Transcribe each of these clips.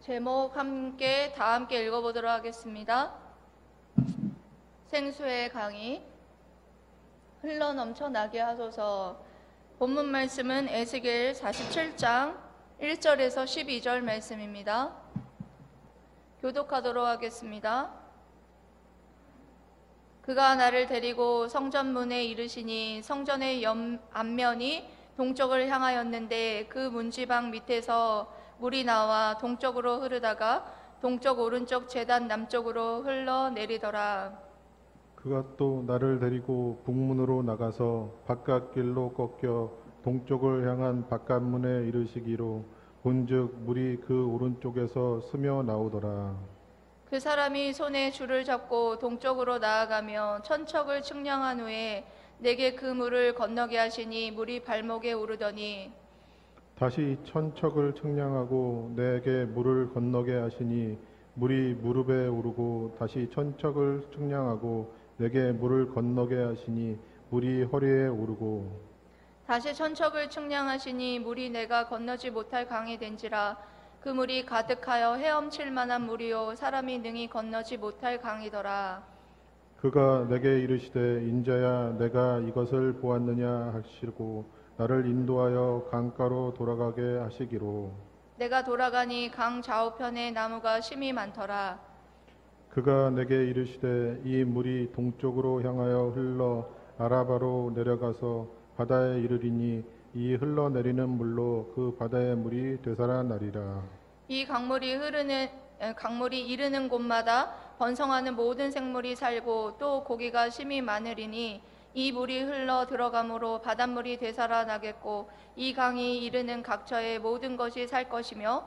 제목 다 함께 읽어보도록 하겠습니다. 생수의 강이 흘러넘쳐 나게 하소서. 본문 말씀은 에스겔 47장 1절에서 12절 말씀입니다. 교독하도록 하겠습니다. 그가 나를 데리고 성전문에 이르시니 성전의 앞면이 동쪽을 향하였는데 그 문지방 밑에서 물이 나와 동쪽으로 흐르다가 동쪽 오른쪽 제단 남쪽으로 흘러내리더라. 그가 또 나를 데리고 북문으로 나가서 바깥길로 꺾여 동쪽을 향한 바깥문에 이르시기로 본즉 물이 그 오른쪽에서 스며 나오더라. 그 사람이 손에 줄을 잡고 동쪽으로 나아가며 천척을 측량한 후에 내게 그 물을 건너게 하시니 물이 발목에 오르더니 다시 천척을 측량하고 내게 물을 건너게 하시니 물이 무릎에 오르고 다시 천척을 측량하고 내게 물을 건너게 하시니 물이 허리에 오르고 다시 천척을 측량하시니 물이 내가 건너지 못할 강이 된지라. 그 물이 가득하여 헤엄칠 만한 물이요 사람이 능히 건너지 못할 강이더라. 그가 내게 이르시되 인자야 내가 이것을 보았느냐 하시고 나를 인도하여 강가로 돌아가게 하시기로 내가 돌아가니 강 좌우편에 나무가 심이 많더라. 그가 내게 이르시되 이 물이 동쪽으로 향하여 흘러 아라바로 내려가서 바다에 이르리니 이 흘러내리는 물로 그 바다의 물이 되살아나리라. 이 강물이 이르는 곳마다 번성하는 모든 생물이 살고 또 고기가 심이 많으리니 이 물이 흘러 들어가므로 바닷물이 되살아나겠고 이 강이 이르는 각처의 모든 것이 살 것이며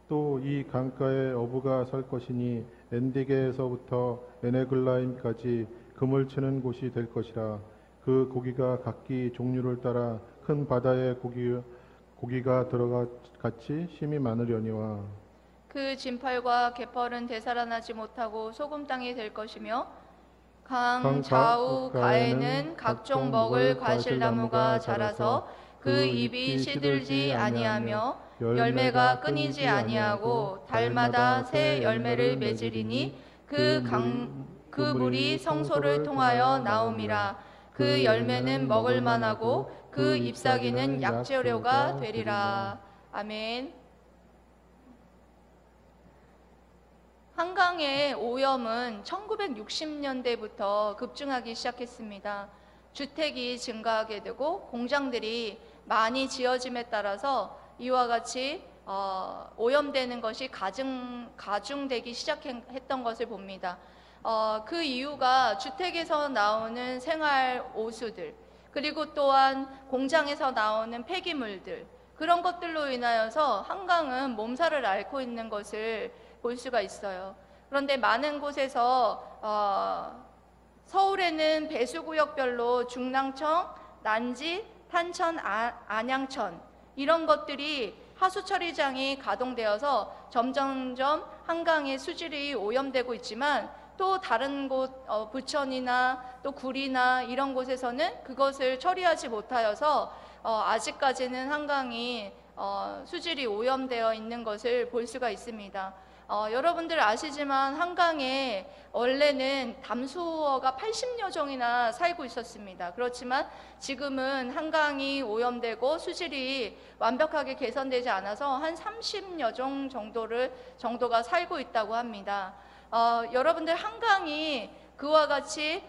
또 이 강가에 어부가 살 것이니 엔디게에서부터 에네글라임까지 금을 치는 곳이 될 것이라. 그 고기가 각기 종류를 따라 큰 바다의 고기가 들어가 같이 심이 많으려니와 그 진펄과 개펄은 되살아나지 못하고 소금 땅이 될 것이며 강 좌우 가에는 각종 먹을 과실나무가 자라서 그 잎이 시들지 아니하며 열매가 끊이지 아니하고 달마다 새 열매를 맺으리니 그 물이 성소를 통하여 나옴이라. 그 열매는 먹을 만하고 그 잎사귀는 약재료가 되리라. 아멘. 한강의 오염은 1960년대부터 급증하기 시작했습니다. 주택이 증가하게 되고 공장들이 많이 지어짐에 따라서 이와 같이 오염되는 것이 가중되기 시작했던 것을 봅니다. 그 이유가 주택에서 나오는 생활 오수들, 그리고 또한 공장에서 나오는 폐기물들, 그런 것들로 인하여서 한강은 몸살을 앓고 있는 것을 볼 수가 있어요. 그런데 많은 곳에서 서울에는 배수구역별로 중랑천, 난지, 탄천, 안양천 이런 것들이 하수처리장이 가동되어서 점점점 한강의 수질이 오염되고 있지만 또 다른 곳 부천이나 또 구리나 이런 곳에서는 그것을 처리하지 못하여서 아직까지는 한강이 수질이 오염되어 있는 것을 볼 수가 있습니다. 여러분들 아시지만 한강에 원래는 담수어가 80여 종이나 살고 있었습니다. 그렇지만 지금은 한강이 오염되고 수질이 완벽하게 개선되지 않아서 한 30여 종 정도가 살고 있다고 합니다. 여러분들 한강이 그와 같이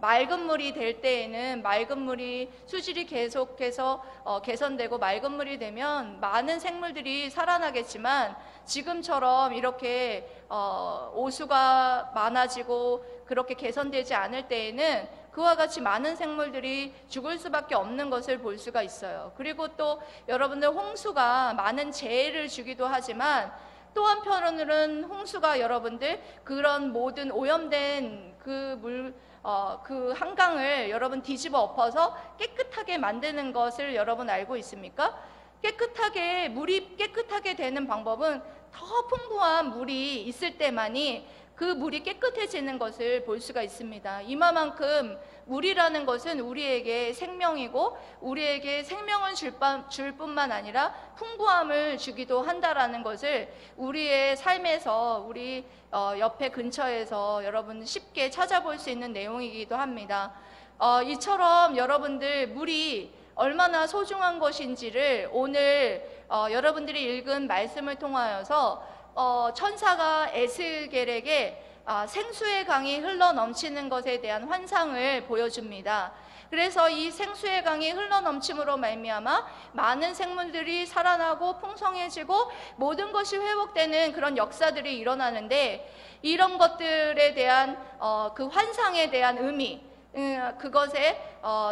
맑은 물이 될 때에는 맑은 물이 수질이 계속해서 개선되고 맑은 물이 되면 많은 생물들이 살아나겠지만 지금처럼 이렇게 오수가 많아지고 그렇게 개선되지 않을 때에는 그와 같이 많은 생물들이 죽을 수밖에 없는 것을 볼 수가 있어요. 그리고 또 여러분들 홍수가 많은 재해를 주기도 하지만 또 한편으로는 홍수가 여러분들 그런 모든 오염된 그 한강을 여러분 뒤집어 엎어서 깨끗하게 만드는 것을 여러분 알고 있습니까? 물이 깨끗하게 되는 방법은 더 풍부한 물이 있을 때만이 그 물이 깨끗해지는 것을 볼 수가 있습니다. 이마만큼 물이라는 것은 우리에게 생명이고 우리에게 생명을 줄 뿐만 아니라 풍부함을 주기도 한다라는 것을 우리의 삶에서 우리 옆에 근처에서 여러분 쉽게 찾아볼 수 있는 내용이기도 합니다. 이처럼 여러분들 물이 얼마나 소중한 것인지를 오늘 여러분들이 읽은 말씀을 통하여서 천사가 에스겔에게 생수의 강이 흘러넘치는 것에 대한 환상을 보여줍니다. 그래서 이 생수의 강이 흘러넘침으로 말미암아 많은 생물들이 살아나고 풍성해지고 모든 것이 회복되는 그런 역사들이 일어나는데, 이런 것들에 대한 그 환상에 대한 의미, 그것에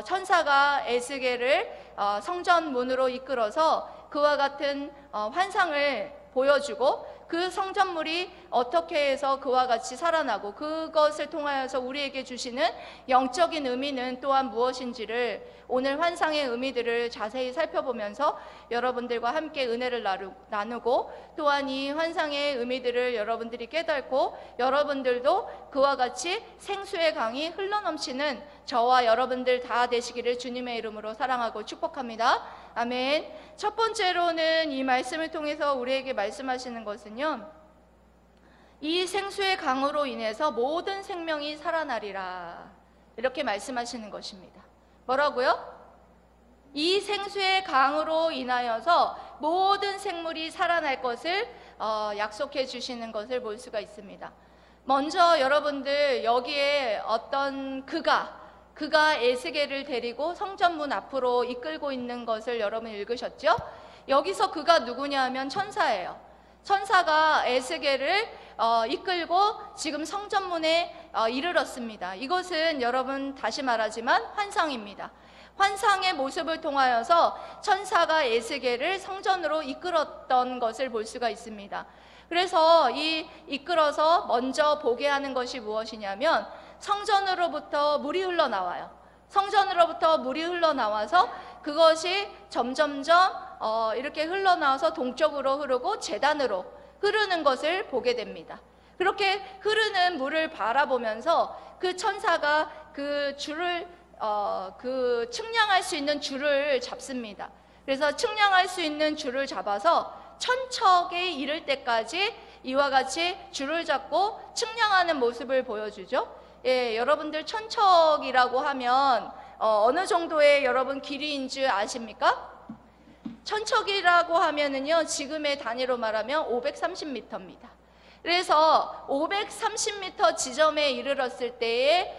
천사가 에스겔을 성전 문으로 이끌어서 그와 같은 환상을 보여주고 그 성전물이 어떻게 해서 그와 같이 살아나고 그것을 통하여서 우리에게 주시는 영적인 의미는 또한 무엇인지를 오늘 환상의 의미들을 자세히 살펴보면서 여러분들과 함께 은혜를 나누고 또한 이 환상의 의미들을 여러분들이 깨닫고 여러분들도 그와 같이 생수의 강이 흘러넘치는 저와 여러분들 다 되시기를 주님의 이름으로 사랑하고 축복합니다. 아멘. 첫 번째로는 이 말씀을 통해서 우리에게 말씀하시는 것은요, 이 생수의 강으로 인해서 모든 생명이 살아나리라, 이렇게 말씀하시는 것입니다. 뭐라고요? 이 생수의 강으로 인하여서 모든 생물이 살아날 것을 약속해 주시는 것을 볼 수가 있습니다. 먼저 여러분들 여기에 어떤 그가 에스겔을 데리고 성전문 앞으로 이끌고 있는 것을 여러분 읽으셨죠? 여기서 그가 누구냐 하면 천사예요. 천사가 에스겔을 이끌고 지금 성전문에 이르렀습니다. 이것은 여러분 다시 말하지만 환상입니다. 환상의 모습을 통하여서 천사가 에스겔을 성전으로 이끌었던 것을 볼 수가 있습니다. 그래서 이끌어서 먼저 보게 하는 것이 무엇이냐면 성전으로부터 물이 흘러나와요. 성전으로부터 물이 흘러나와서 그것이 점점점 이렇게 흘러나와서 동쪽으로 흐르고 제단으로 흐르는 것을 보게 됩니다. 그렇게 흐르는 물을 바라보면서 그 천사가 그 줄을 그 측량할 수 있는 줄을 잡습니다. 그래서 측량할 수 있는 줄을 잡아서 천척에 이를 때까지 이와 같이 줄을 잡고 측량하는 모습을 보여주죠. 예, 여러분들 천척이라고 하면 어느 정도의 여러분 길이인 줄 아십니까? 천척이라고 하면은요, 지금의 단위로 말하면 530m입니다. 그래서 530m 지점에 이르렀을 때에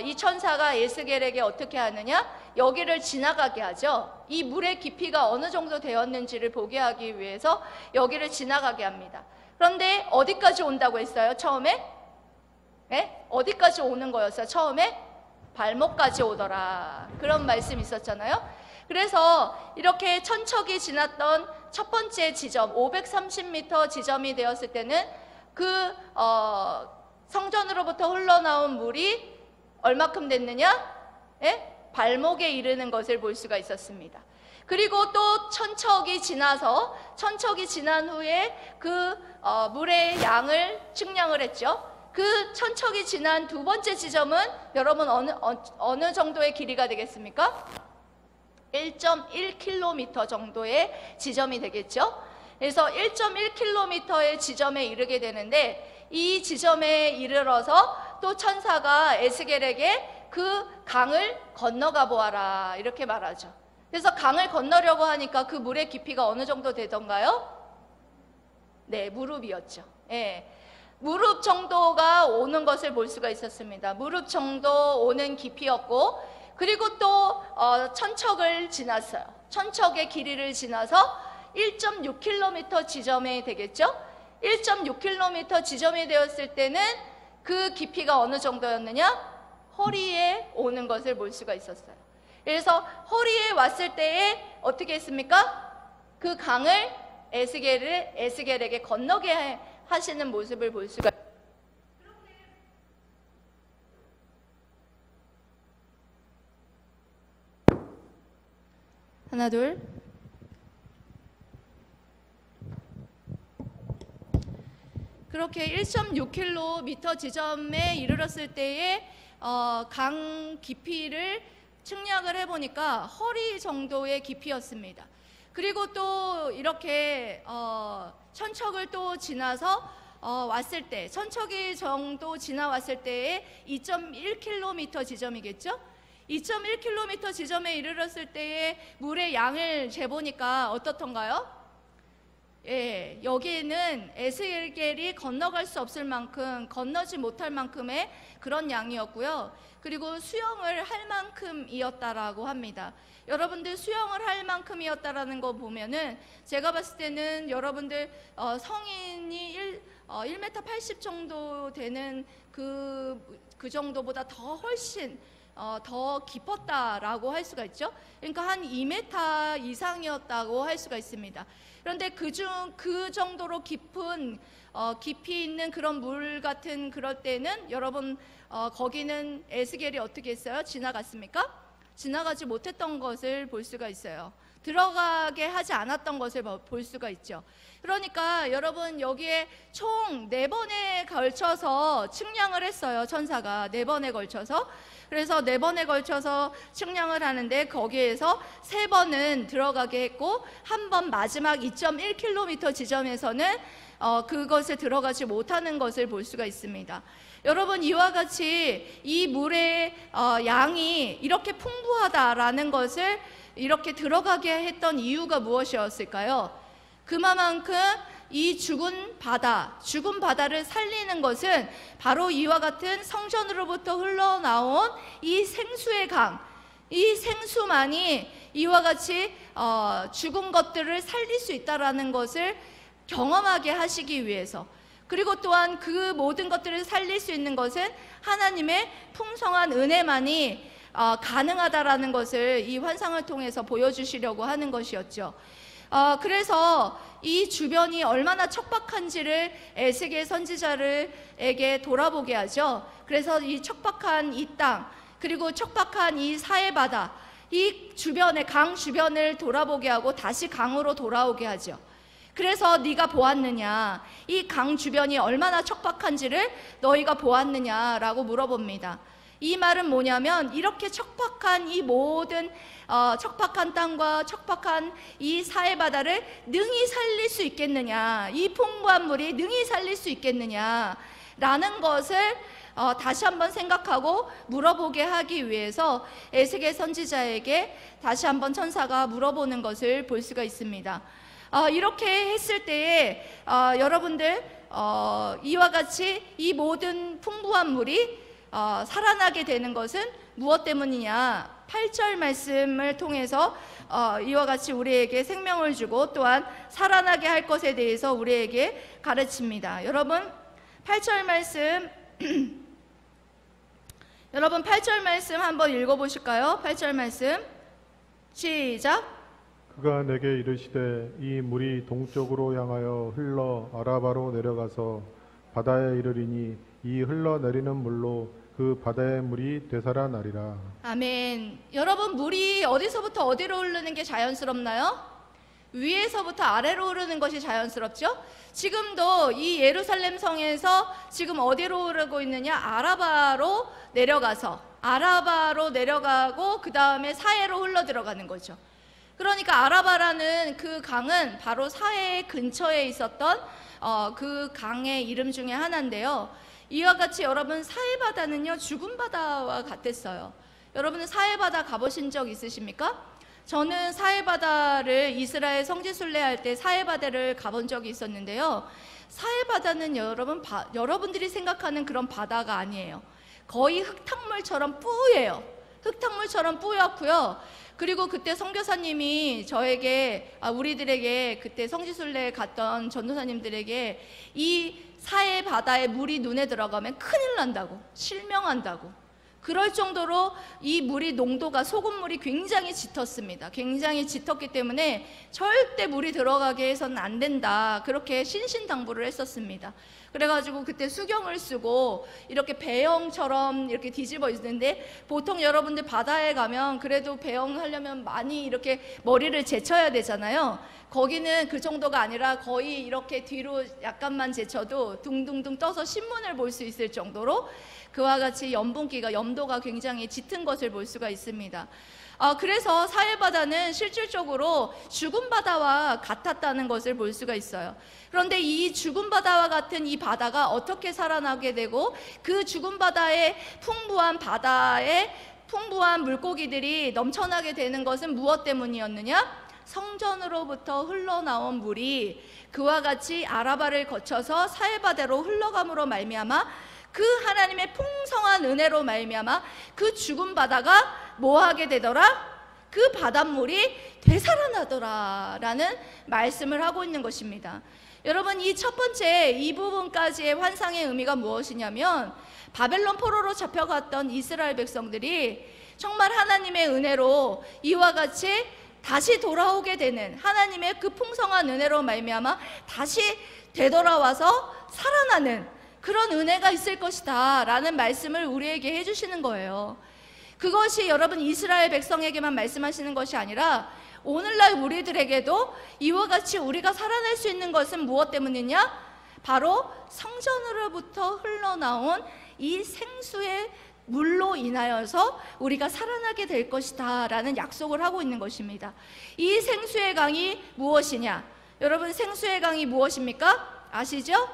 이 천사가 에스겔에게 어떻게 하느냐? 여기를 지나가게 하죠. 이 물의 깊이가 어느 정도 되었는지를 보게 하기 위해서 여기를 지나가게 합니다. 그런데 어디까지 온다고 했어요? 처음에? 네? 어디까지 오는 거였어요? 처음에? 발목까지 오더라, 그런 말씀이 있었잖아요. 그래서 이렇게 천척이 지났던 첫 번째 지점 530m 지점이 되었을 때는 그 성전으로부터 흘러나온 물이 얼마큼 됐느냐? 예? 발목에 이르는 것을 볼 수가 있었습니다. 그리고 또 천척이 지난 후에 그 물의 양을 측량을 했죠. 그 천척이 지난 두 번째 지점은 여러분 어느 정도의 길이가 되겠습니까? 1.1km 정도의 지점이 되겠죠. 그래서 1.1km의 지점에 이르게 되는데, 이 지점에 이르러서 또 천사가 에스겔에게 그 강을 건너가 보아라, 이렇게 말하죠. 그래서 강을 건너려고 하니까 그 물의 깊이가 어느 정도 되던가요? 네, 무릎이었죠. 예. 무릎 정도가 오는 것을 볼 수가 있었습니다. 무릎 정도 오는 깊이였고, 그리고 또 천척을 지났어요. 천척의 길이를 지나서 1.6km 지점에 되겠죠? 1.6km 지점이 되었을 때는 그 깊이가 어느 정도였느냐? 허리에 오는 것을 볼 수가 있었어요. 그래서 허리에 왔을 때에 어떻게 했습니까? 그 강을 에스겔에게 건너게 하시는 모습을 볼 수가 있어요. 하나 둘. 그렇게 1.6km 지점에 이르렀을 때에 강 깊이를 측량을 해보니까 허리 정도의 깊이였습니다. 그리고 또 이렇게 천척을 또 지나서 왔을 때, 천척이 정도 지나왔을 때에 2.1km 지점이겠죠? 2.1km 지점에 이르렀을 때에 물의 양을 재보니까 어떻던가요? 예, 여기에는 에스겔이 건너갈 수 없을 만큼, 건너지 못할 만큼의 그런 양이었고요. 그리고 수영을 할 만큼이었다라고 합니다. 여러분들 수영을 할 만큼이었다라는 거 보면은 제가 봤을 때는 여러분들 성인이 1m 80 정도 되는 그 정도보다 더 훨씬 더 깊었다라고 할 수가 있죠. 그러니까 한 2m 이상이었다고 할 수가 있습니다. 그런데 그 정도로 깊은 깊이 있는 그런 물 같은 그럴 때는 여러분 거기는 에스겔이 어떻게 했어요? 지나갔습니까? 지나가지 못했던 것을 볼 수가 있어요. 들어가게 하지 않았던 것을 볼 수가 있죠. 그러니까 여러분 여기에 총 4번에 걸쳐서 측량을 했어요. 천사가 4번에 걸쳐서. 그래서 4번에 걸쳐서 측량을 하는데 거기에서 3번은 들어가게 했고 한 번 마지막 2.1km 지점에서는 그것에 들어가지 못하는 것을 볼 수가 있습니다. 여러분 이와 같이 이 물의 양이 이렇게 풍부하다라는 것을 이렇게 들어가게 했던 이유가 무엇이었을까요? 그만큼 이 죽은 바다를 살리는 것은 바로 이와 같은 성전으로부터 흘러나온 이 생수의 강, 이 생수만이 이와 같이 죽은 것들을 살릴 수 있다라는 것을 경험하게 하시기 위해서, 그리고 또한 그 모든 것들을 살릴 수 있는 것은 하나님의 풍성한 은혜만이 가능하다라는 것을 이 환상을 통해서 보여주시려고 하는 것이었죠. 그래서 이 주변이 얼마나 척박한지를 에스겔 선지자에게 돌아보게 하죠. 그래서 이 척박한 이 땅, 그리고 척박한 이 사해바다, 이 주변의 강 주변을 돌아보게 하고 다시 강으로 돌아오게 하죠. 그래서 네가 보았느냐, 이 강 주변이 얼마나 척박한지를 너희가 보았느냐라고 물어봅니다. 이 말은 뭐냐면 이렇게 척박한 이 모든 척박한 땅과 척박한 이 사해바다를 능히 살릴 수 있겠느냐, 이 풍부한 물이 능히 살릴 수 있겠느냐라는 것을 다시 한번 생각하고 물어보게 하기 위해서 에스겔 선지자에게 다시 한번 천사가 물어보는 것을 볼 수가 있습니다. 이렇게 했을 때에 여러분들 이와 같이 이 모든 풍부한 물이 살아나게 되는 것은 무엇 때문이냐? 8절 말씀을 통해서 이와 같이 우리에게 생명을 주고 또한 살아나게 할 것에 대해서 우리에게 가르칩니다. 여러분 8절 말씀 여러분 8절 말씀 한번 읽어보실까요? 8절 말씀 시작. 그가 내게 이르시되 이 물이 동쪽으로 향하여 흘러 아라바로 내려가서 바다에 이르리니 이 흘러내리는 물로 그 바다의 물이 되살아나리라. 아멘. 여러분 물이 어디서부터 어디로 흐르는 게 자연스럽나요? 위에서부터 아래로 흐르는 것이 자연스럽죠? 지금도 이 예루살렘 성에서 지금 어디로 흐르고 있느냐? 아라바로 내려가고 그 다음에 사해로 흘러 들어가는 거죠. 그러니까 아라바라는 그 강은 바로 사해 근처에 있었던 그 강의 이름 중에 하나인데요. 이와 같이 여러분 사해바다는요 죽은 바다와 같았어요. 여러분은 사해바다 가보신 적 있으십니까? 저는 사해바다를 이스라엘 성지순례할 때 사해바다를 가본 적이 있었는데요. 사해바다는 여러분들이 생각하는 그런 바다가 아니에요. 거의 흙탕물처럼 뿌예요. 흙탕물처럼 뿌옇고요. 그리고 그때 선교사님이 저에게 우리들에게 그때 성지순례 갔던 전도사님들에게 이 사해 바다에 물이 눈에 들어가면 큰일 난다고, 실명한다고, 그럴 정도로 이 물이 농도가, 소금물이 굉장히 짙었습니다. 굉장히 짙었기 때문에 절대 물이 들어가게 해서는 안 된다, 그렇게 신신당부를 했었습니다. 그래가지고 그때 수경을 쓰고 이렇게 배영처럼 이렇게 뒤집어 있는데, 보통 여러분들 바다에 가면 그래도 배영하려면 많이 이렇게 머리를 제쳐야 되잖아요. 거기는 그 정도가 아니라 거의 이렇게 뒤로 약간만 제쳐도 둥둥둥 떠서 신문을 볼 수 있을 정도로 그와 같이 염도가 굉장히 짙은 것을 볼 수가 있습니다. 그래서 사해바다는 실질적으로 죽은 바다와 같았다는 것을 볼 수가 있어요. 그런데 이 죽은 바다와 같은 이 바다가 어떻게 살아나게 되고, 그 죽은 바다에 바다에 풍부한 물고기들이 넘쳐나게 되는 것은 무엇 때문이었느냐? 성전으로부터 흘러나온 물이 그와 같이 아라바를 거쳐서 사해바다로 흘러감으로 말미암아 그 하나님의 풍성한 은혜로 말미암아 그 죽은 바다가 뭐하게 되더라? 그 바닷물이 되살아나더라 라는 말씀을 하고 있는 것입니다. 여러분, 이 첫 번째 이 부분까지의 환상의 의미가 무엇이냐면, 바벨론 포로로 잡혀갔던 이스라엘 백성들이 정말 하나님의 은혜로 이와 같이 다시 돌아오게 되는, 하나님의 그 풍성한 은혜로 말미암아 다시 되돌아와서 살아나는 그런 은혜가 있을 것이다 라는 말씀을 우리에게 해주시는 거예요. 그것이 여러분 이스라엘 백성에게만 말씀하시는 것이 아니라 오늘날 우리들에게도 이와 같이 우리가 살아날 수 있는 것은 무엇 때문이냐? 바로 성전으로부터 흘러나온 이 생수의 물로 인하여서 우리가 살아나게 될 것이다 라는 약속을 하고 있는 것입니다. 이 생수의 강이 무엇이냐? 여러분, 생수의 강이 무엇입니까? 아시죠?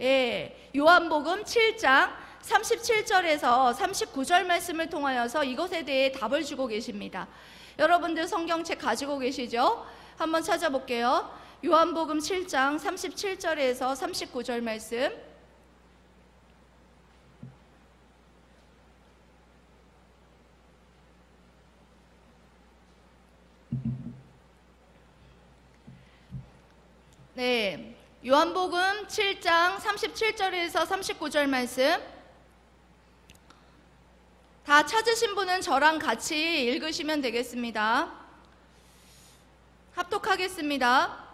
예, 요한복음 7장 37절에서 39절 말씀을 통하여서 이것에 대해 답을 주고 계십니다. 여러분들 성경책 가지고 계시죠? 한번 찾아볼게요. 요한복음 7장 37절에서 39절 말씀. 네, 요한복음 7장 37절에서 39절 말씀 다 찾으신 분은 저랑 같이 읽으시면 되겠습니다. 합독하겠습니다.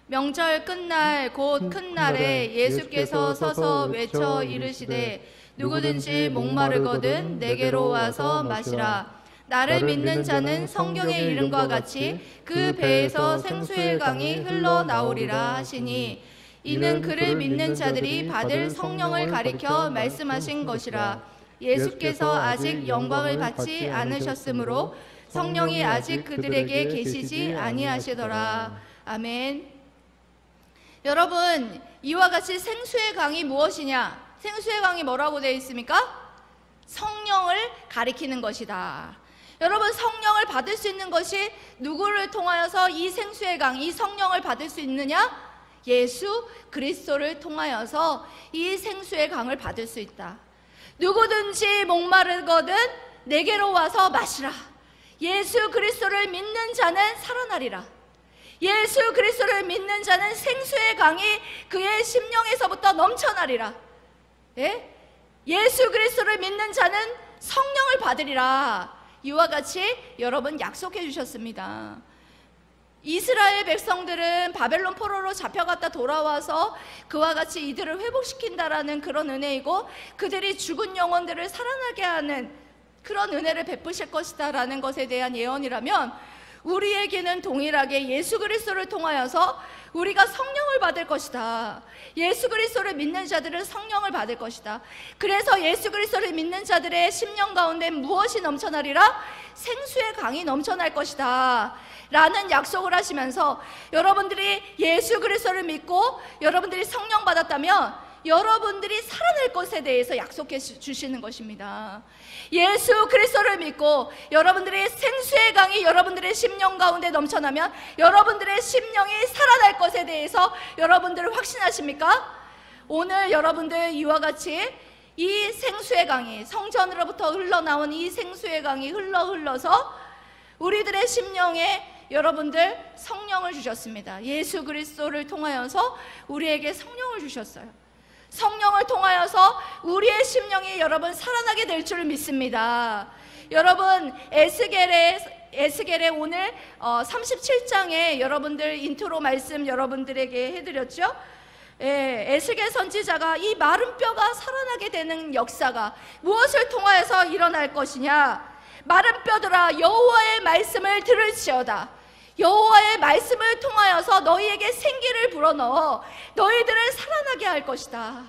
명절 끝날 곧 큰 날에 예수께서 서서 외쳐 이르시되 누구든지 목마르거든 내게로 와서 마시라. 나를 믿는 자는 성경의 이름과 같이 그 배에서 생수의 강이 흘러나오리라 하시니, 이는 그를 믿는 자들이 받을 성령을 가리켜 말씀하신 것이라. 예수께서 아직 영광을 받지 않으셨으므로 성령이 아직 그들에게 계시지 아니하시더라. 아멘. 여러분, 이와 같이 생수의 강이 무엇이냐? 생수의 강이 뭐라고 되어 있습니까? 성령을 가리키는 것이다. 여러분, 성령을 받을 수 있는 것이 누구를 통하여서 이 생수의 강, 이 성령을 받을 수 있느냐? 예수 그리스도를 통하여서 이 생수의 강을 받을 수 있다. 누구든지 목마르거든 내게로 와서 마시라. 예수 그리스도를 믿는 자는 살아나리라. 예수 그리스도를 믿는 자는 생수의 강이 그의 심령에서부터 넘쳐나리라. 예? 예수 그리스도를 믿는 자는 성령을 받으리라. 이와 같이 여러분 약속해 주셨습니다. 이스라엘 백성들은 바벨론 포로로 잡혀갔다 돌아와서 그와 같이 이들을 회복시킨다라는 그런 은혜이고, 그들이 죽은 영혼들을 살아나게 하는 그런 은혜를 베푸실 것이다 라는 것에 대한 예언이라면, 우리에게는 동일하게 예수 그리스도를 통하여서 우리가 성령을 받을 것이다. 예수 그리스도를 믿는 자들은 성령을 받을 것이다. 그래서 예수 그리스도를 믿는 자들의 심령 가운데 무엇이 넘쳐나리라? 생수의 강이 넘쳐날 것이다 라는 약속을 하시면서, 여러분들이 예수 그리스도를 믿고 여러분들이 성령 받았다면 여러분들이 살아날 것에 대해서 약속해 주시는 것입니다. 예수 그리스도를 믿고 여러분들의 생수의 강이 여러분들의 심령 가운데 넘쳐나면 여러분들의 심령이 살아날 것에 대해서 여러분들은 확신하십니까? 오늘 여러분들 이와 같이 이 생수의 강이, 성전으로부터 흘러나온 이 생수의 강이 흘러서 우리들의 심령에 여러분들 성령을 주셨습니다. 예수 그리스도를 통하여서 우리에게 성령을 주셨어요. 성령을 통하여서 우리의 심령이 여러분 살아나게 될 줄 믿습니다. 여러분 에스겔의 오늘 37장에 여러분들 인트로 말씀 여러분들에게 해드렸죠. 에스겔 선지자가 이 마른 뼈가 살아나게 되는 역사가 무엇을 통하여서 일어날 것이냐. 마른 뼈들아 여호와의 말씀을 들을지어다. 여호와의 말씀을 통하여서 너희에게 생기를 불어넣어 너희들을 살아나게 할 것이다.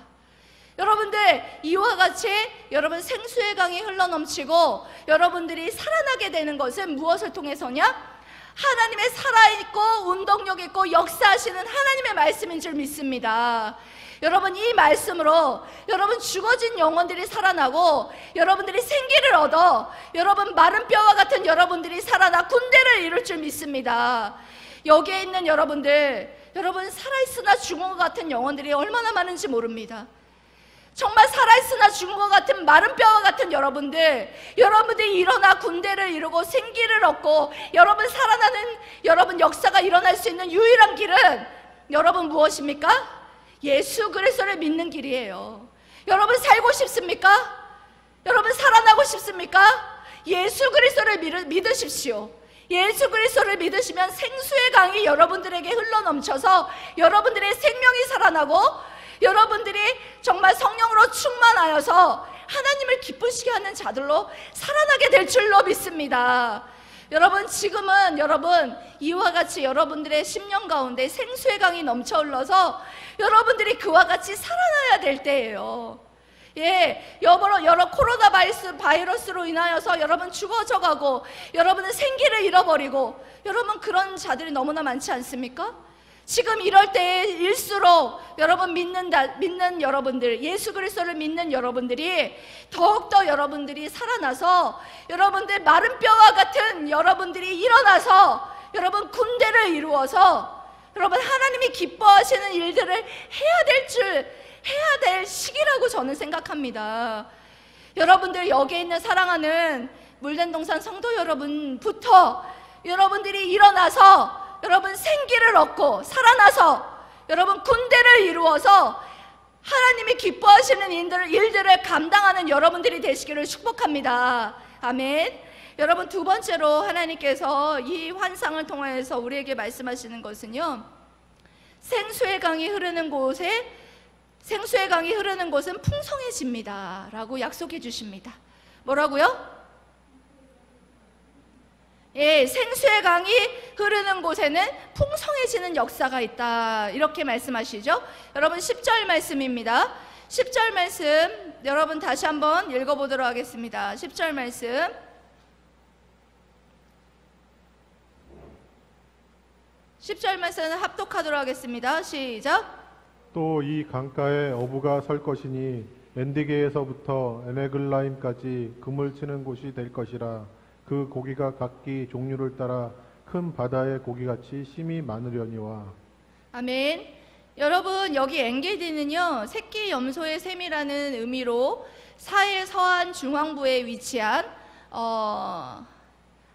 여러분들 이와 같이 여러분 생수의 강이 흘러넘치고 여러분들이 살아나게 되는 것은 무엇을 통해서냐? 하나님의 살아있고 운동력 있고 역사하시는 하나님의 말씀인 줄 믿습니다. 여러분 이 말씀으로 여러분 죽어진 영혼들이 살아나고 여러분들이 생기를 얻어 여러분 마른 뼈와 같은 여러분들이 살아나 군대를 이룰 줄 믿습니다. 여기에 있는 여러분들 여러분 살아있으나 죽은 것 같은 영혼들이 얼마나 많은지 모릅니다. 정말 살아있으나 죽은 것 같은 마른 뼈와 같은 여러분들이 일어나 군대를 이루고 생기를 얻고 여러분 살아나는 여러분 역사가 일어날 수 있는 유일한 길은 여러분 무엇입니까? 예수 그리스도를 믿는 길이에요. 여러분 살고 싶습니까? 여러분 살아나고 싶습니까? 예수 그리스도를 믿으십시오. 예수 그리스도를 믿으시면 생수의 강이 여러분들에게 흘러넘쳐서 여러분들의 생명이 살아나고 여러분들이 정말 성령으로 충만하여서 하나님을 기쁘시게 하는 자들로 살아나게 될 줄로 믿습니다. 여러분 지금은 여러분 이와 같이 여러분들의 심령 가운데 생수의 강이 넘쳐 흘러서 여러분들이 그와 같이 살아나야 될 때예요. 여러 코로나 바이러스로 인하여서 여러분 죽어져 가고 여러분은 생기를 잃어버리고 여러분 그런 자들이 너무나 많지 않습니까? 지금 이럴 때일수록 여러분 믿는 여러분들, 예수 그리스도를 믿는 여러분들이 더욱더 여러분들이 살아나서 여러분들 마른 뼈와 같은 여러분들이 일어나서 여러분 군대를 이루어서 여러분 하나님이 기뻐하시는 일들을 해야 될 시기라고 저는 생각합니다. 여러분들 여기에 있는 사랑하는 물된동산 성도 여러분부터 여러분들이 일어나서 여러분 생기를 얻고 살아나서 여러분 군대를 이루어서 하나님이 기뻐하시는 일들을 감당하는 여러분들이 되시기를 축복합니다. 아멘. 여러분 두 번째로 하나님께서 이 환상을 통해서 우리에게 말씀하시는 것은요, 생수의 강이 흐르는 곳은 풍성해집니다 라고 약속해 주십니다. 뭐라고요? 생수의 강이 흐르는 곳에는 풍성해지는 역사가 있다 이렇게 말씀하시죠. 여러분 10절 말씀입니다. 10절 말씀 여러분 다시 한번 읽어보도록 하겠습니다. 10절 말씀 10절 말씀은 합독하도록 하겠습니다. 시작. 또 이 강가에 어부가 설 것이니 엔디게에서부터 에네글라임까지 그물 치는 곳이 될 것이라. 그 고기가 각기 종류를 따라 큰 바다의 고기같이 심이 많으려니와. 아멘. 여러분 여기 엔게디는요 새끼 염소의 샘이라는 의미로 사해 서한 중앙부에 위치한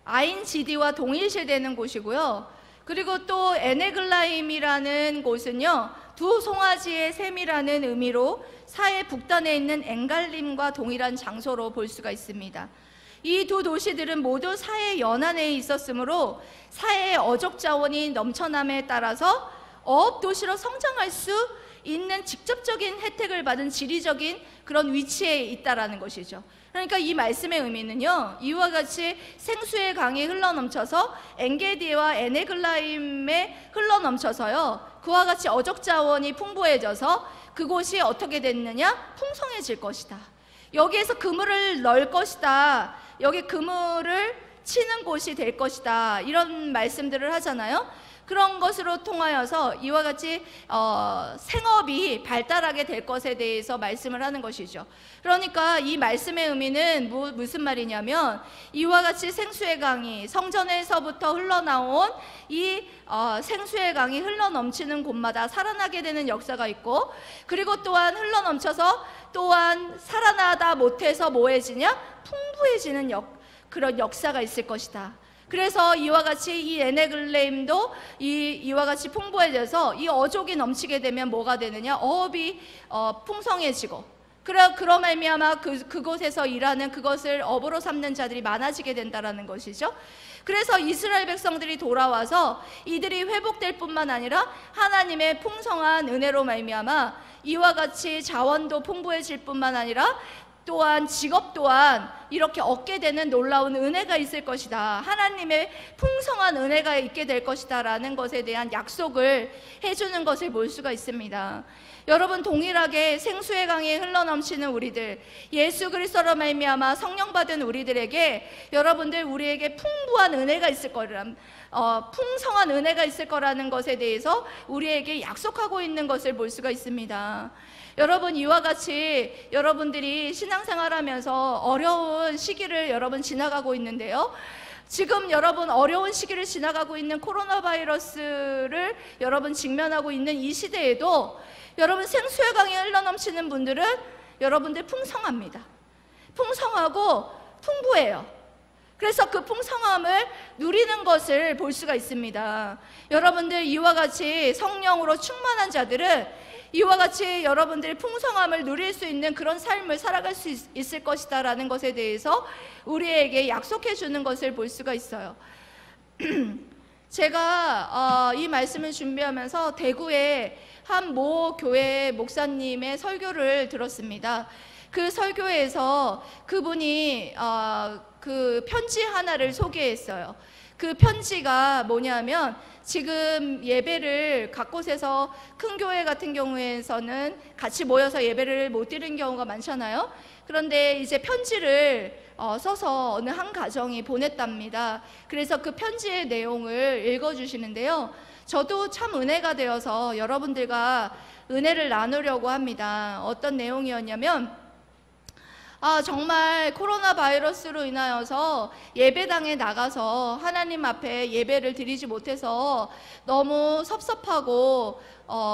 아인지디와 동일시되는 곳이고요. 그리고 또 에네글라임이라는 곳은요 두 송아지의 샘이라는 의미로 사해 북단에 있는 엔갈림과 동일한 장소로 볼 수가 있습니다. 이 두 도시들은 모두 사해 연안에 있었으므로 사해의 어족 자원이 넘쳐남에 따라서 어업 도시로 성장할 수 있는 직접적인 혜택을 받은 지리적인 그런 위치에 있다라는 것이죠. 그러니까 이 말씀의 의미는요 이와 같이 생수의 강이 흘러넘쳐서 엔게디와 에네글라임에 흘러넘쳐서요 그와 같이 어족 자원이 풍부해져서 그곳이 어떻게 됐느냐? 풍성해질 것이다. 여기에서 그물을 넣을 것이다. 여기 그물을 치는 곳이 될 것이다. 이런 말씀들을 하잖아요. 그런 것으로 통하여서 이와 같이 생업이 발달하게 될 것에 대해서 말씀을 하는 것이죠. 그러니까 이 말씀의 의미는 무슨 말이냐면 이와 같이 생수의 강이 성전에서부터 흘러나온 이 생수의 강이 흘러넘치는 곳마다 살아나게 되는 역사가 있고, 그리고 또한 흘러넘쳐서 또한 살아나다 못해서 뭐해지냐? 풍부해지는 그런 역사가 있을 것이다. 그래서 이와 같이 이 에네글레임도 이와 같이 풍부해져서 이 어족이 넘치게 되면 뭐가 되느냐? 어업이 풍성해지고, 그러 말미암아 그곳에서 일하는 그것을 업으로 삼는 자들이 많아지게 된다라는 것이죠. 그래서 이스라엘 백성들이 돌아와서 이들이 회복될 뿐만 아니라 하나님의 풍성한 은혜로 말미암아 이와 같이 자원도 풍부해질 뿐만 아니라 또한 직업 또한 이렇게 얻게 되는 놀라운 은혜가 있을 것이다. 하나님의 풍성한 은혜가 있게 될 것이다 라는 것에 대한 약속을 해주는 것을 볼 수가 있습니다. 여러분, 동일하게 생수의 강이 흘러넘치는 우리들, 예수 그리스도로 말미암아 성령 받은 우리들에게 여러분들 우리에게 풍부한 은혜가 있을 거란 풍성한 은혜가 있을 거라는 것에 대해서 우리에게 약속하고 있는 것을 볼 수가 있습니다. 여러분, 이와 같이 여러분들이 신앙생활하면서 어려운 시기를 여러분 지나가고 있는데요, 지금 여러분 어려운 시기를 지나가고 있는 코로나 바이러스를 여러분 직면하고 있는 이 시대에도 여러분 생수의 강이 흘러넘치는 분들은 여러분들 풍성합니다. 풍성하고 풍부해요. 그래서 그 풍성함을 누리는 것을 볼 수가 있습니다. 여러분들 이와 같이 성령으로 충만한 자들은 이와 같이 여러분들이 풍성함을 누릴 수 있는 그런 삶을 살아갈 수 있을 것이다 라는 것에 대해서 우리에게 약속해 주는 것을 볼 수가 있어요. 제가 이 말씀을 준비하면서 대구의 한 모 교회 목사님의 설교를 들었습니다. 그 설교에서 그분이 그 편지 하나를 소개했어요. 그 편지가 뭐냐면, 지금 예배를 각 곳에서 큰 교회 같은 경우에서는 같이 모여서 예배를 못 드리는 경우가 많잖아요. 그런데 이제 편지를 써서 어느 한 가정이 보냈답니다. 그래서 그 편지의 내용을 읽어주시는데요, 저도 참 은혜가 되어서 여러분들과 은혜를 나누려고 합니다. 어떤 내용이었냐면, 정말 코로나 바이러스로 인하여서 예배당에 나가서 하나님 앞에 예배를 드리지 못해서 너무 섭섭하고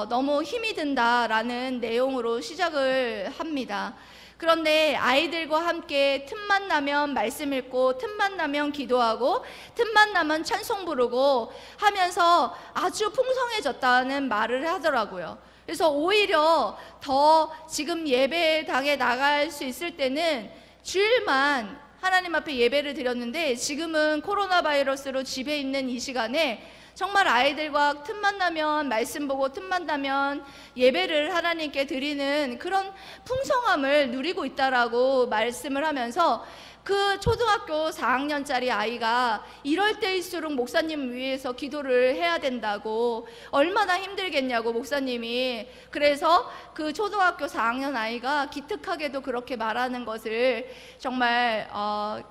너무 힘이 든다라는 내용으로 시작을 합니다. 그런데 아이들과 함께 틈만 나면 말씀 읽고, 틈만 나면 기도하고, 틈만 나면 찬송 부르고 하면서 아주 풍성해졌다는 말을 하더라고요. 그래서 오히려 더 지금 예배당에 나갈 수 있을 때는 주일만 하나님 앞에 예배를 드렸는데, 지금은 코로나 바이러스로 집에 있는 이 시간에 정말 아이들과 틈만 나면 말씀 보고, 틈만 나면 예배를 하나님께 드리는 그런 풍성함을 누리고 있다라고 말씀을 하면서, 그 초등학교 4학년짜리 아이가 이럴 때일수록 목사님 위해서 기도를 해야 된다고, 얼마나 힘들겠냐고 목사님이, 그래서 그 초등학교 4학년 아이가 기특하게도 그렇게 말하는 것을 정말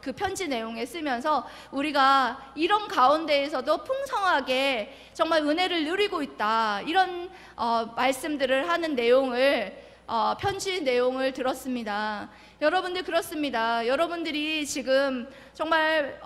그 편지 내용에 쓰면서 우리가 이런 가운데에서도 풍성하게 정말 은혜를 누리고 있다, 이런 말씀들을 하는 내용을 편지 내용을 들었습니다. 여러분들, 그렇습니다. 여러분들이 지금 정말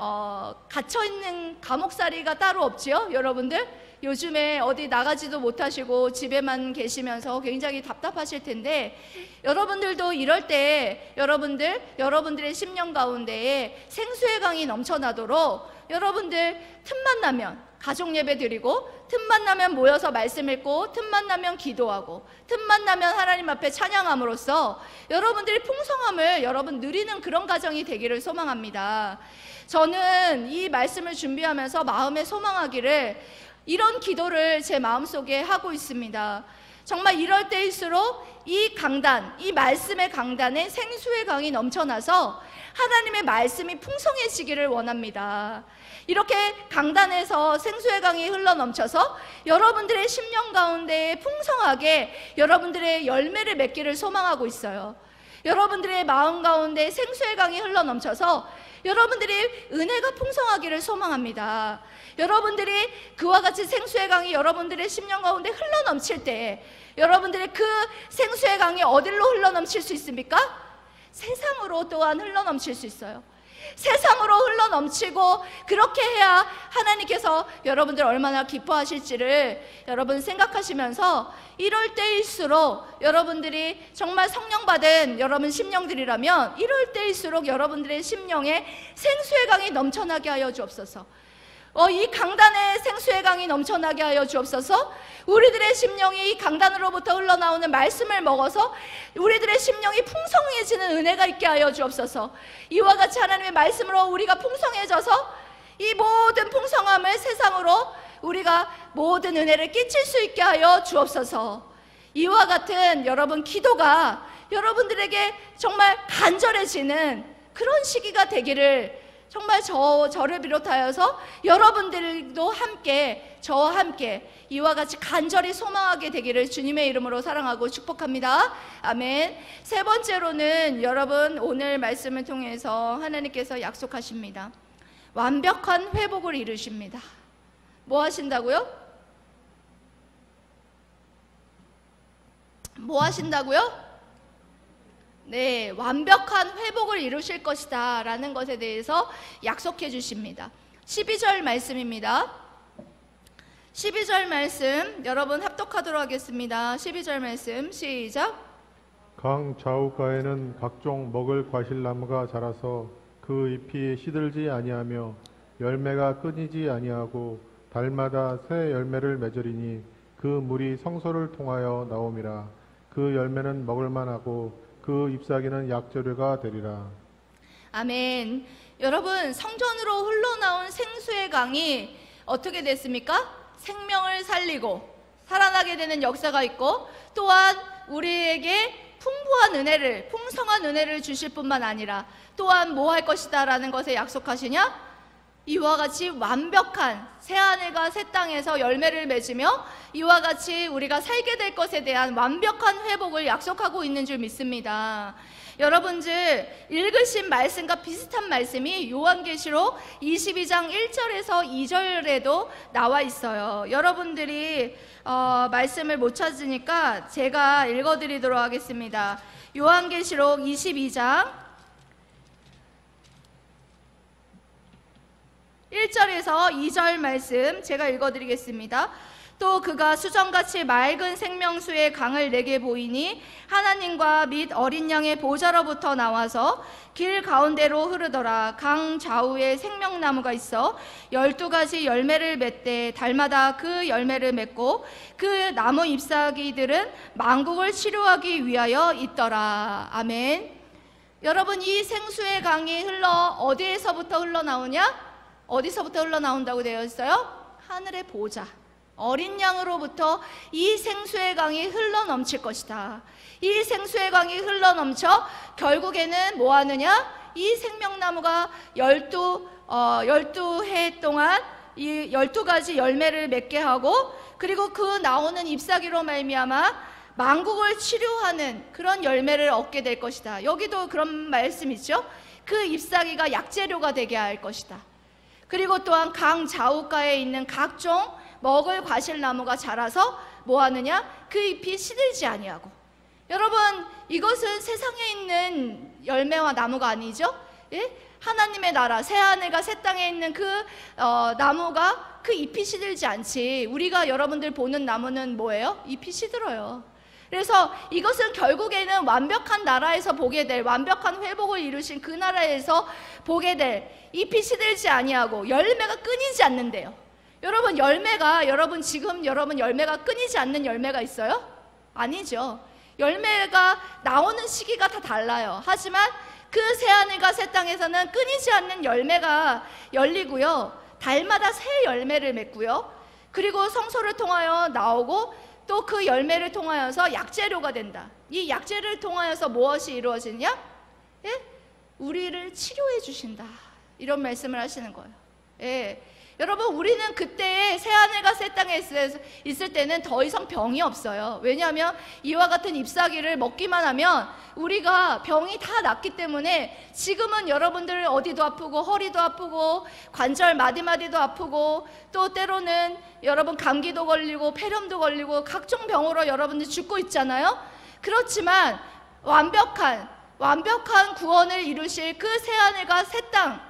갇혀있는 감옥살이가 따로 없지요? 여러분들 요즘에 어디 나가지도 못하시고 집에만 계시면서 굉장히 답답하실 텐데, 여러분들도 이럴 때 여러분들의 심령 가운데에 생수의 강이 넘쳐나도록 여러분들 틈만 나면 가족 예배 드리고, 틈만 나면 모여서 말씀 읽고, 틈만 나면 기도하고, 틈만 나면 하나님 앞에 찬양함으로써 여러분들이 풍성함을 여러분 누리는 그런 가정이 되기를 소망합니다. 저는 이 말씀을 준비하면서 마음에 소망하기를, 이런 기도를 제 마음속에 하고 있습니다. 정말 이럴 때일수록 이 강단, 이 말씀의 강단에 생수의 강이 넘쳐나서 하나님의 말씀이 풍성해지기를 원합니다. 이렇게 강단에서 생수의 강이 흘러넘쳐서 여러분들의 심령 가운데 풍성하게 여러분들의 열매를 맺기를 소망하고 있어요. 여러분들의 마음 가운데 생수의 강이 흘러넘쳐서 여러분들이 은혜가 풍성하기를 소망합니다. 여러분들이 그와 같이 생수의 강이 여러분들의 심령 가운데 흘러넘칠 때, 여러분들의 그 생수의 강이 어디로 흘러넘칠 수 있습니까? 세상으로 또한 흘러넘칠 수 있어요. 세상으로 흘러넘치고, 그렇게 해야 하나님께서 여러분들 얼마나 기뻐하실지를 여러분 생각하시면서, 이럴 때일수록 여러분들이 정말 성령 받은 여러분 심령들이라면 이럴 때일수록 여러분들의 심령에 생수의 강이 넘쳐나게 하여 주옵소서. 이 강단에 생수의 강이 넘쳐나게 하여 주옵소서. 우리들의 심령이 이 강단으로부터 흘러나오는 말씀을 먹어서 우리들의 심령이 풍성해지는 은혜가 있게 하여 주옵소서. 이와 같이 하나님의 말씀으로 우리가 풍성해져서 이 모든 풍성함을 세상으로 우리가 모든 은혜를 끼칠 수 있게 하여 주옵소서. 이와 같은 여러분 기도가 여러분들에게 정말 간절해지는 그런 시기가 되기를 정말 저를 비롯하여서 여러분들도 함께 저와 함께 이와 같이 간절히 소망하게 되기를 주님의 이름으로 사랑하고 축복합니다. 아멘. 세 번째로는 여러분 오늘 말씀을 통해서 하나님께서 약속하십니다. 완벽한 회복을 이루십니다. 뭐 하신다고요? 뭐 하신다고요? 네, 완벽한 회복을 이루실 것이다 라는 것에 대해서 약속해 주십니다. 12절 말씀입니다. 12절 말씀 여러분 합독하도록 하겠습니다. 12절 말씀 시작. 강 좌우가에는 각종 먹을 과실나무가 자라서 그 잎이 시들지 아니하며 열매가 끊이지 아니하고 달마다 새 열매를 맺으리니 그 물이 성소를 통하여 나옴이라. 그 열매는 먹을만하고 그 잎사귀는 약재료가 되리라. 아멘. 여러분 성전으로 흘러나온 생수의 강이 어떻게 됐습니까? 생명을 살리고 살아나게 되는 역사가 있고 또한 우리에게 풍성한 은혜를 주실 뿐만 아니라 또한 뭐 할 것이다 라는 것에 약속하시냐? 이와 같이 완벽한 새하늘과 새 땅에서 열매를 맺으며 이와 같이 우리가 살게 될 것에 대한 완벽한 회복을 약속하고 있는 줄 믿습니다. 여러분들 읽으신 말씀과 비슷한 말씀이 요한계시록 22장 1절에서 2절에도 나와 있어요. 여러분들이 말씀을 못 찾으니까 제가 읽어드리도록 하겠습니다. 요한계시록 22장 1절에서 2절 말씀 제가 읽어드리겠습니다. 또 그가 수정같이 맑은 생명수의 강을 내게 보이니 하나님과 및 어린 양의 보좌로부터 나와서 길 가운데로 흐르더라. 강 좌우에 생명나무가 있어 12가지 열매를 맺되 달마다 그 열매를 맺고 그 나무 잎사귀들은 만국을 치료하기 위하여 있더라. 아멘. 여러분 이 생수의 강이 어디에서부터 흘러나오냐? 어디서부터 흘러나온다고 되어 있어요? 하늘의 보좌 어린 양으로부터 이 생수의 강이 흘러넘칠 것이다. 이 생수의 강이 흘러넘쳐 결국에는 뭐 하느냐? 이 생명나무가 12해 동안 이 12가지 열매를 맺게 하고 그리고 그 나오는 잎사귀로 말미암아 만국을 치료하는 그런 열매를 얻게 될 것이다. 여기도 그런 말씀 있죠? 그 잎사귀가 약재료가 되게 할 것이다. 그리고 또한 강 좌우가에 있는 각종 먹을 과실나무가 자라서 뭐 하느냐? 그 잎이 시들지 아니하고. 여러분 이것은 세상에 있는 열매와 나무가 아니죠? 예? 하나님의 나라 새하늘과 새 땅에 있는 그 나무가 그 잎이 시들지 않지. 우리가 여러분들 보는 나무는 뭐예요? 잎이 시들어요. 그래서 이것은 결국에는 완벽한 나라에서 보게 될 완벽한 회복을 이루신 그 나라에서 보게 될 잎이 시들지 아니하고 열매가 끊이지 않는데요. 여러분 지금 열매가 끊이지 않는 열매가 있어요? 아니죠. 열매가 나오는 시기가 다 달라요. 하지만 그 새하늘과 새 땅에서는 끊이지 않는 열매가 열리고요. 달마다 새 열매를 맺고요. 그리고 성소를 통하여 나오고 또 그 열매를 통하여서 약재료가 된다. 이 약재를 통하여서 무엇이 이루어지냐? 예? 우리를 치료해 주신다. 이런 말씀을 하시는 거예요. 예. 여러분 우리는 그때 새하늘과 새 땅에 있을 때는 더 이상 병이 없어요. 왜냐하면 이와 같은 잎사귀를 먹기만 하면 우리가 병이 다 낫기 때문에 지금은 여러분들 어디도 아프고 허리도 아프고 관절 마디마디도 아프고 또 때로는 여러분 감기도 걸리고 폐렴도 걸리고 각종 병으로 여러분들 죽고 있잖아요. 그렇지만 완벽한 구원을 이루실 그 새하늘과 새 땅,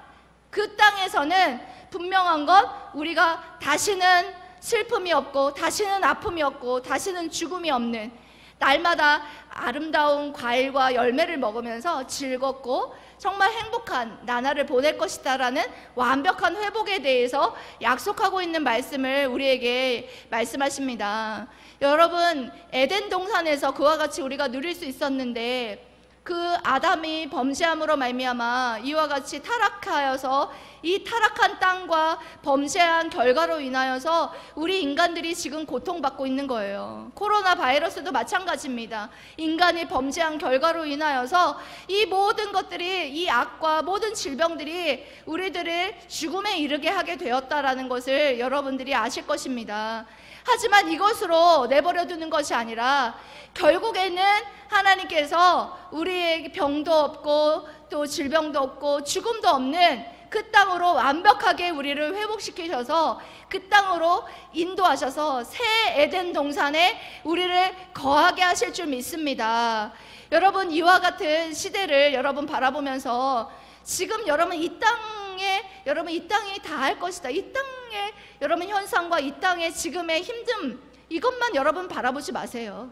그 땅에서는 분명한 건 우리가 다시는 슬픔이 없고 다시는 아픔이 없고 다시는 죽음이 없는 날마다 아름다운 과일과 열매를 먹으면서 즐겁고 정말 행복한 나날을 보낼 것이다라는 완벽한 회복에 대해서 약속하고 있는 말씀을 우리에게 말씀하십니다. 여러분, 에덴 동산에서 그와 같이 우리가 누릴 수 있었는데 그 아담이 범죄함으로 말미암아 이와 같이 타락하여서 이 타락한 땅과 범죄한 결과로 인하여서 우리 인간들이 지금 고통받고 있는 거예요. 코로나 바이러스도 마찬가지입니다. 인간이 범죄한 결과로 인하여서 이 모든 것들이, 이 악과 모든 질병들이 우리들을 죽음에 이르게 하게 되었다라는 것을 여러분들이 아실 것입니다. 하지만 이것으로 내버려 두는 것이 아니라 결국에는 하나님께서 우리에게 병도 없고 또 질병도 없고 죽음도 없는 그 땅으로 완벽하게 우리를 회복시키셔서 그 땅으로 인도하셔서 새 에덴 동산에 우리를 거하게 하실 줄 믿습니다. 여러분, 이와 같은 시대를 여러분 바라보면서 지금 여러분 이 땅이 다 할 것이다, 이 땅의 여러분 현상과 이 땅의 지금의 힘듦, 이것만 여러분 바라보지 마세요.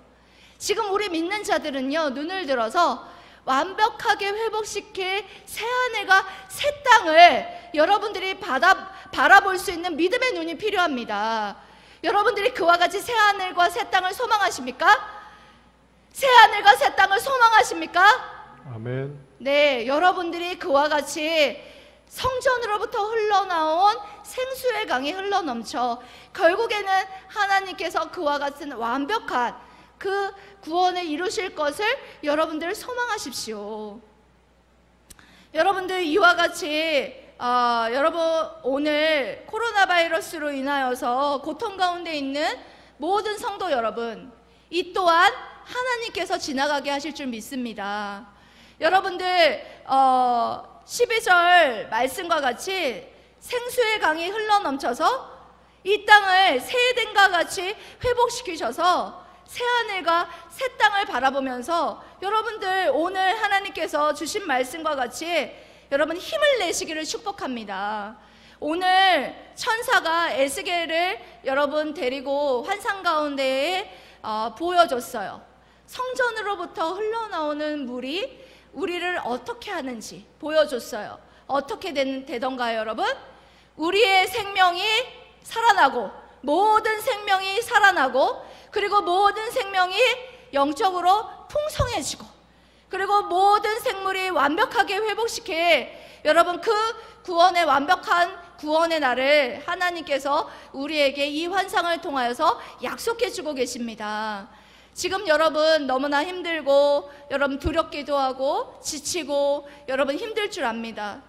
지금 우리 믿는 자들은요, 눈을 들어서 완벽하게 회복시킬 새하늘과 새 땅을 여러분들이 바라볼 수 있는 믿음의 눈이 필요합니다. 여러분들이 그와 같이 새하늘과 새 땅을 소망하십니까? 새하늘과 새 땅을 소망하십니까? 아멘. 네, 여러분들이 그와 같이 성전으로부터 흘러나온 생수의 강이 흘러넘쳐 결국에는 하나님께서 그와 같은 완벽한 그 구원을 이루실 것을 여러분들 소망하십시오. 여러분들 이와 같이 여러분 오늘 코로나 바이러스로 인하여서 고통 가운데 있는 모든 성도 여러분, 이 또한 하나님께서 지나가게 하실 줄 믿습니다. 여러분들 12절 말씀과 같이 생수의 강이 흘러넘쳐서 이 땅을 새 에덴과 같이 회복시키셔서 새하늘과 새 땅을 바라보면서 여러분들 오늘 하나님께서 주신 말씀과 같이 여러분 힘을 내시기를 축복합니다. 오늘 천사가 에스겔을 여러분 데리고 환상 가운데에 보여줬어요. 성전으로부터 흘러나오는 물이 우리를 어떻게 하는지 보여줬어요. 어떻게 되던가요, 여러분? 우리의 생명이 살아나고, 모든 생명이 살아나고, 그리고 모든 생명이 영적으로 풍성해지고, 그리고 모든 생물이 완벽하게 회복시킬 여러분 그 구원의 완벽한 구원의 날을 하나님께서 우리에게 이 환상을 통하여서 약속해 주고 계십니다. 지금 여러분 너무나 힘들고 여러분 두렵기도 하고 지치고 여러분 힘들 줄 압니다.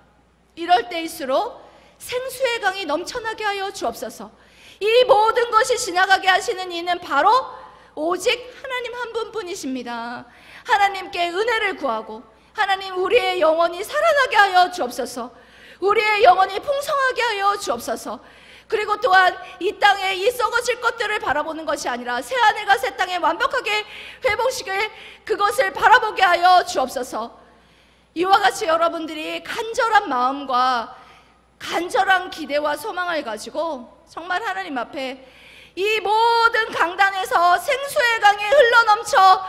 이럴 때일수록 생수의 강이 넘쳐나게 하여 주옵소서. 이 모든 것이 지나가게 하시는 이는 바로 오직 하나님 한 분뿐이십니다. 하나님께 은혜를 구하고 하나님 우리의 영혼이 살아나게 하여 주옵소서. 우리의 영혼이 풍성하게 하여 주옵소서. 그리고 또한 이 땅에 이 썩어질 것들을 바라보는 것이 아니라 새하늘과 새 땅에 완벽하게 회복시킬 그것을 바라보게 하여 주옵소서. 이와 같이 여러분들이 간절한 마음과 간절한 기대와 소망을 가지고 정말 하나님 앞에 이 모든 강단에서 생수의 강이 흘러넘쳐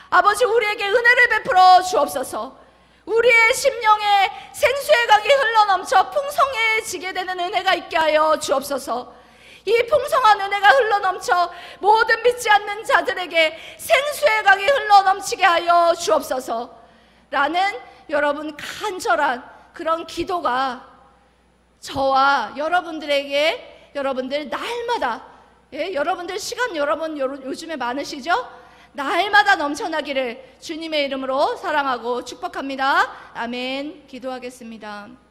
아버지 우리에게 은혜를 베풀어 주옵소서. 우리의 심령에 생수의 강이 흘러넘쳐 풍성해지게 되는 은혜가 있게 하여 주옵소서. 이 풍성한 은혜가 흘러넘쳐 모든 믿지 않는 자들에게 생수의 강이 흘러넘치게 하여 주옵소서. 라는 여러분 간절한 그런 기도가 저와 여러분들에게 여러분들 날마다 여러분들 시간 여러분 요즘에 많으시죠? 날마다 넘쳐나기를 주님의 이름으로 사랑하고 축복합니다. 아멘. 기도하겠습니다.